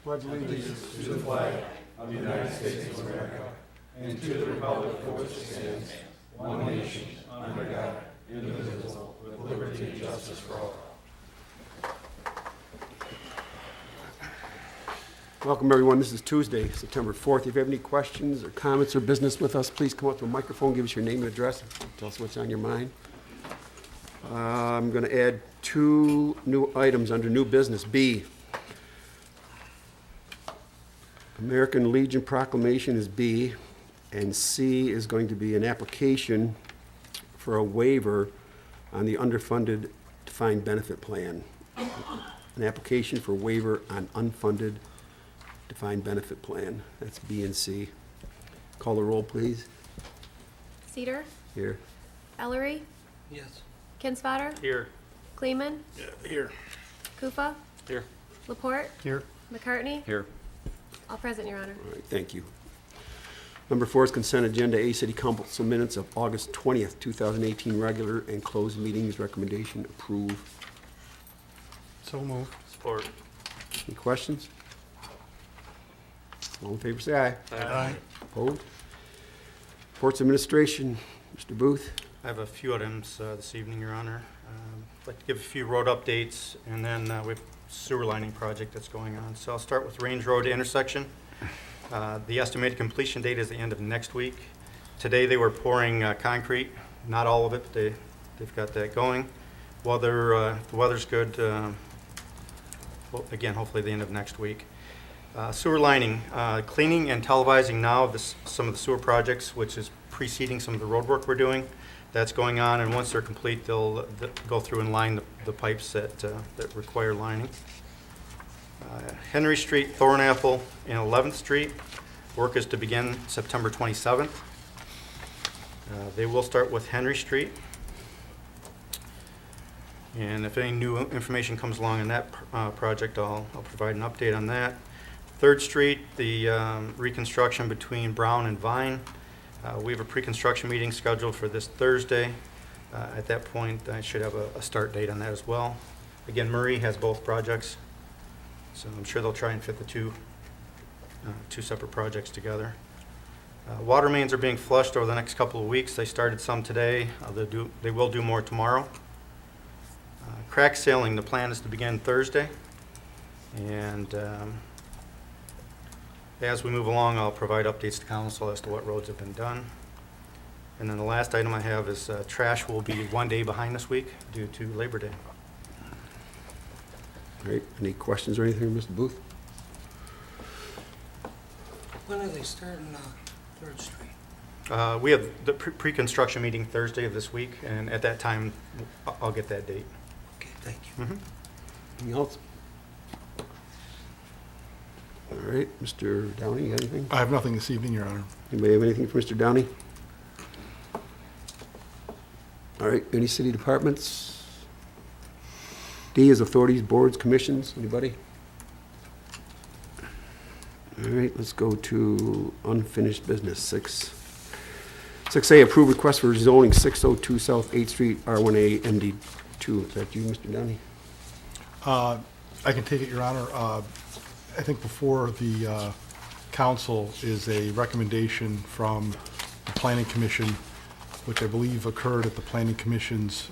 Pledge allegiance to the flag of the United States of America and to the republic for which it stands, one nation, under God, indivisible, with liberty and justice for all. Welcome, everyone. This is Tuesday, September 4th. If you have any questions or comments or business with us, please come up to a microphone, give us your name and address, tell us what's on your mind. I'm going to add 2 new items under new business. B, American Legion Proclamation is B, and C is going to be an application for a waiver on the underfunded defined benefit plan. An application for waiver on unfunded defined benefit plan. That's B and C. Call the roll, please. Cedar, Here. Ellery, Yes. Kinsfater, Here. Kleeman, Here. Kufa, Here. Laporte, Here. McCartney, Here. all present, Your Honor. All right, thank you. Number 4 is consent agenda A, City Council minutes of August 20th, 2018, regular and closed meetings. Recommendation approve. So moved. Support. Any questions? All in favor, say aye. Aye. Opposed? Reports administration, Mr. Booth. I have a few items this evening, Your Honor. I'd like to give a few road updates, and then we have a sewer lining project that's going on. So I'll start with Range Road intersection. The estimated completion date is the end of next week. Today they were pouring concrete, not all of it, but they've got that going. The weather's good, well, again, hopefully the end of next week. Sewer lining, cleaning and televising now of some of the sewer projects, which is preceding some of the road work we're doing. That's going on, and once they're complete, they'll go through and line the pipes that require lining. Henry Street, Thornapple, and 11th Street. Work is to begin September 27th. They will start with Henry Street. And if any new information comes along in that project, I'll provide an update on that. 3rd Street, the reconstruction between Brown and Vine. We have a pre-construction meeting scheduled for this Thursday. At that point, I should have a start date on that as well. Again, Murray has both projects, so I'm sure they'll try and fit the two separate projects together. Water mains are being flushed over the next couple of weeks. They started some today. They will do more tomorrow. Crack sealing, the plan is to begin Thursday. And as we move along, I'll provide updates to council as to what roads have been done. And then the last item I have is trash will be 1 day behind this week due to Labor Day. All right, any questions or anything, Mr. Booth? When are they starting 3rd Street? We have the pre-construction meeting Thursday of this week, and at that time, I'll get that date. Okay, thank you. Anything else? All right, Mr. Downey, you got anything? I have nothing this evening, Your Honor. Anybody have anything for Mr. Downey? All right, any city departments? D is authorities, boards, commissions. Anybody? All right, let's go to unfinished business. 6A, approve request for zoning 602 South 8th Street, R1A, MD2. Is that you, Mr. Downey? I can take it, Your Honor. I think before the council is a recommendation from the Planning Commission, which I believe occurred at the Planning Commission's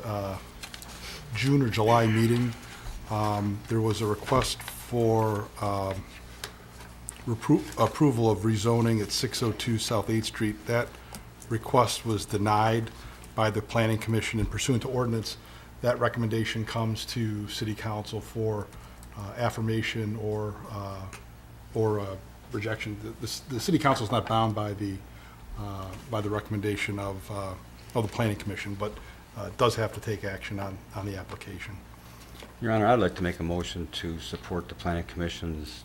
June or July meeting. There was a request for approval of rezoning at 602 South 8th Street. That request was denied by the Planning Commission, and pursuant to ordinance, that recommendation comes to City Council for affirmation or rejection. The City Council is not bound by the recommendation of the Planning Commission, but does have to take action on the application. Your Honor, I'd like to make a motion to support the Planning Commission's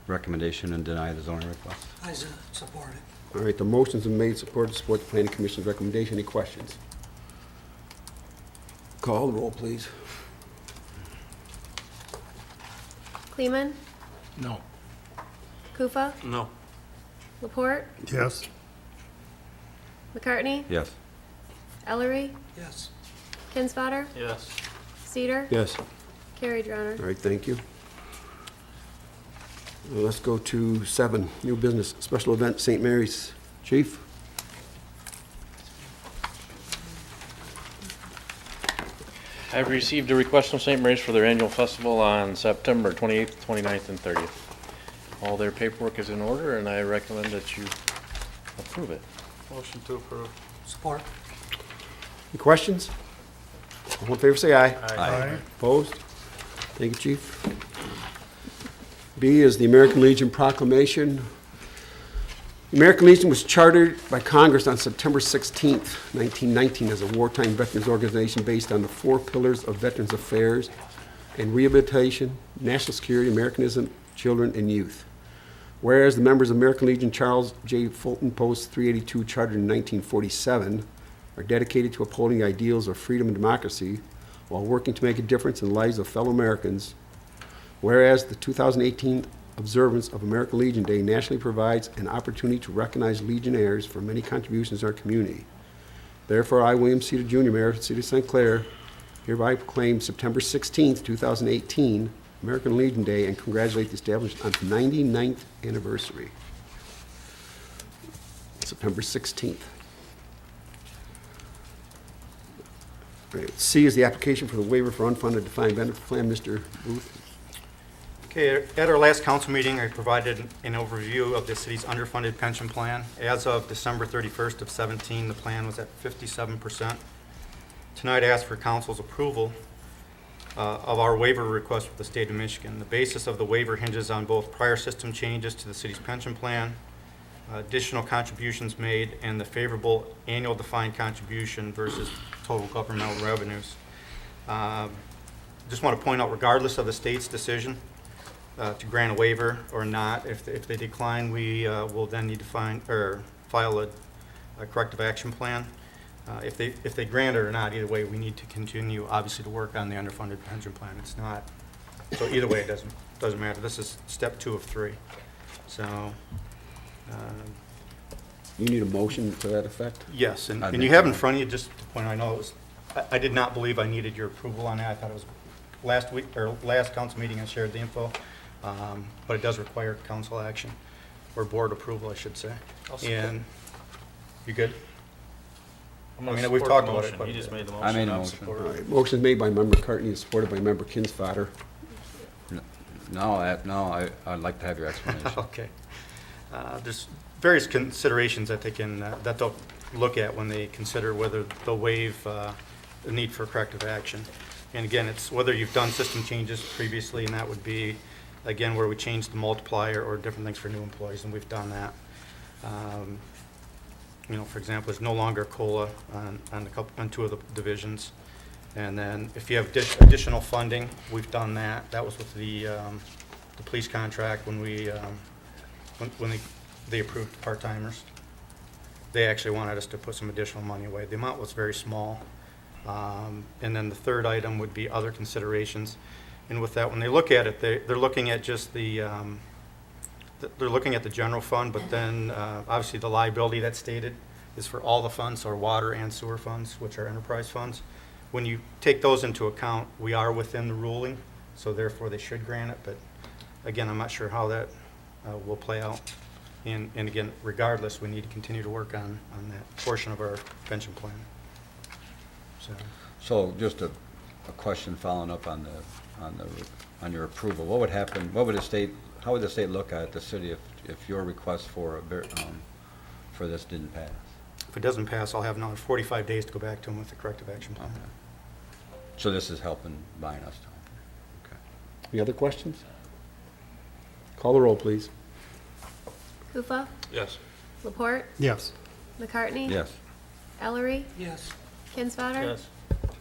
recommendation and deny the zoning request. I support it. All right, the motion's been made, support the Planning Commission's recommendation. Any questions? Call the roll, please. Kleeman, No. Kufa, No. Laporte, Yes. McCartney, Yes. Ellery, Yes. Kinsfater, Yes. Cedar, Yes. carried, Your Honor. All right, thank you. Let's go to 7, new business, special event, St. Mary's. Chief? I've received a request from St. Mary's for their annual festival on September 28th, 29th, and 30th. All their paperwork is in order, and I recommend that you approve it. Motion to approve. Support. Any questions? All in favor, say aye. Aye. Opposed? Thank you, Chief. B is the American Legion proclamation. The American Legion was chartered by Congress on September 16th, 1919, as a wartime veterans organization based on the 4 pillars of Veterans Affairs and Rehabilitation, National Security, Americanism, Children, and Youth. Whereas the members of American Legion Charles J. Fulton Post 382, chartered in 1947, are dedicated to upholding the ideals of freedom and democracy while working to make a difference in the lives of fellow Americans. Whereas the 2018 observance of American Legion Day nationally provides an opportunity to recognize Legionnaires for many contributions to our community. Therefore, I, William Seater Jr., Mayor of the City of St. Clair, hereby proclaim September 16th, 2018, American Legion Day, and congratulate the establishment on its 99th anniversary. September 16th. All right, C is the application for the waiver for unfunded defined benefit plan. Mr. Booth? Okay, at our last council meeting, I provided an overview of the city's underfunded pension plan. As of December 31st of 17, the plan was at 57%. Tonight, I ask for council's approval of our waiver request with the state of Michigan. The basis of the waiver hinges on both prior system changes to the city's pension plan, additional contributions made, and the favorable annual defined contribution versus total governmental revenues. Just want to point out, regardless of the state's decision to grant a waiver or not, if they decline, we will then need to file a corrective action plan. If they grant it or not, either way, we need to continue, obviously, to work on the underfunded pension plan. It's not, so either way, it doesn't matter. This is step 2 of 3. So, You need a motion to that effect? yes, and I you think have so. in front of you, just to point out, I know it was, I did not believe I needed your approval on that. I thought it was last week, or last council meeting, I shared the info, but it does require council action, or board approval, I should say. And, you good? I'm I gonna mean, we've support talked the about motion. it quite a He just bit. made the motion. I made a I'll motion. support All it. right, motion is made by Member Cartney and supported by Member Kinsfater. No, I'd like to have your explanation. Okay. There's various considerations that that they'll look at when they consider whether they'll waive the need for corrective action. And again, it's whether you've done system changes previously, and that would be, again, where we change the multiplier or different things for new employees, and we've done that. For example, there's no longer COLA on 2 of the divisions. And then if you have additional funding, we've done that. That was with the police contract when they approved part-timers. They actually wanted us to put some additional money away. The amount was very small. And then the third item would be other considerations. And with that, when they look at it, they're looking at just they're looking at the general fund, but then obviously the liability that's stated is for all the funds, or water and sewer funds, which are enterprise funds. When you take those into account, we are within the ruling, so therefore they should grant it. But again, I'm not sure how that will play out. And again, regardless, we need to continue to work on that portion of our pension plan. So just a question following up on your approval. What would happen, how would the state look at the city if your request for this didn't pass? If it doesn't pass, I'll have another 45 days to go back to them with the corrective action plan. Okay. So this is helping buying us time? Okay. Any other questions? Call the roll, please. Kufa? Yes. Laporte? Yes. McCartney? Yes. Ellery? Yes. Kinsfater? Yes.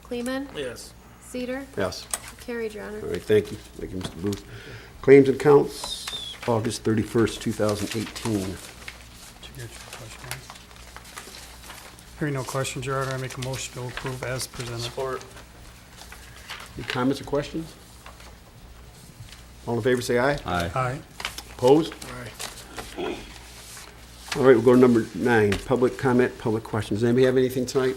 Kleeman? Yes. Cedar? Yes. Carried, Your Honor. All right, thank you. Thank you, Mr. Booth. Claims and accounts, August 31st, 2018. Did you get your question? Hearing no questions, Your Honor, I make a motion to approve as presented. Support. Any comments or questions? All in favor, say aye. Aye. Aye. Opposed? All right, we'll go to number 9, public comment, public questions. Anybody have anything tonight?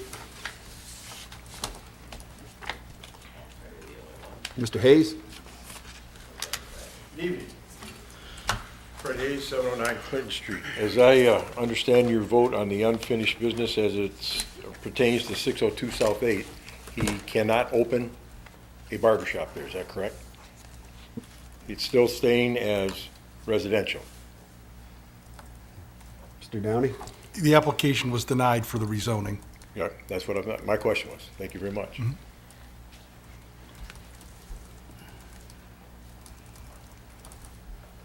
Mr. Hayes? Good evening. Fred Hayes, 709 Clinton Street. As I understand your vote on the unfinished business as it pertains to 602 South 8, he cannot open a barber shop there, is that correct? It's still staying as residential. Mr. Downey? The application was denied for the rezoning. Yeah, that's what my question was. Thank you very much.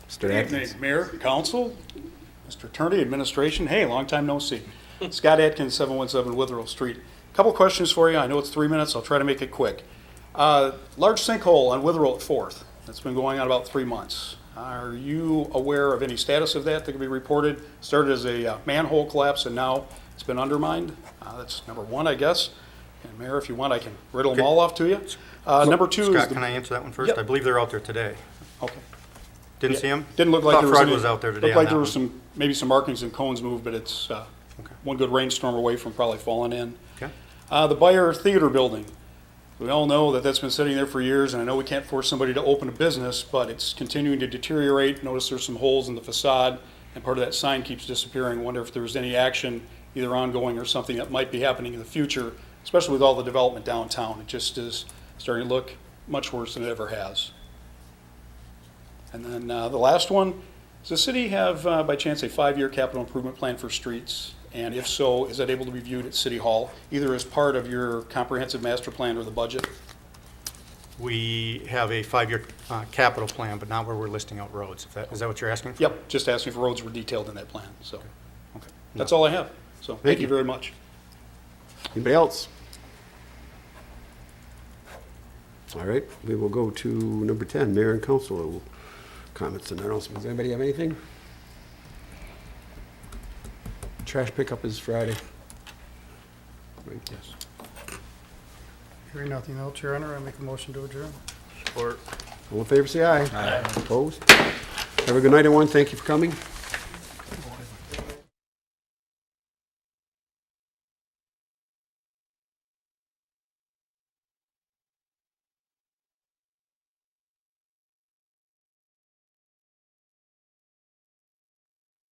Mr. Good Atkins? evening, Mayor, Council, Mr. Attorney, Administration. Hey, long time no see. Scott Atkins, 717 Witherell Street. Couple questions for you. I know it's 3 minutes. I'll try to make it quick. Large sinkhole on Witherell at 4th. That's been going on about 3 months. Are you aware of any status of that can be reported? Started as a manhole collapse and now it's been undermined. That's number one, I guess. And Mayor, if you want, I can riddle them all off to you. Number two is Scott, the... can I answer that one first? Yep. I believe they're out there today. Okay. Didn't Yeah. see him? Didn't look like Thought there was Fred any... was out there today Looked on like that there was one. maybe some markings and cones moved, but it's one good rainstorm away from probably falling in. Okay. The Bayer Theater Building. We all know that that's been sitting there for years, and I know we can't force somebody to open a business, but it's continuing to deteriorate. Notice there's some holes in the facade, and part of that sign keeps disappearing. Wonder if there was any action, either ongoing or something that might be happening in the future, especially with all the development downtown. It just is starting to look much worse than it ever has. And then the last one, does the city have, by chance, a 5-year capital improvement plan for streets? And if so, is that able to be viewed at City Hall, either as part of your comprehensive master plan or the budget? We have a 5-year capital plan, but not where we're listing out roads. Is that what you're asking for? Yep, just asking if roads were detailed in that plan, so, okay. That's all I have. So, thank you very much. Anybody else? All right, we will go to number 10, Mayor and Council comments and announcements. Anybody have anything? Trash pickup is Friday. Right, yes. Hearing nothing else, Your Honor, I make a motion to adjourn. All in favor, say aye. Aye. Opposed? Have a good night, everyone. Thank you for coming.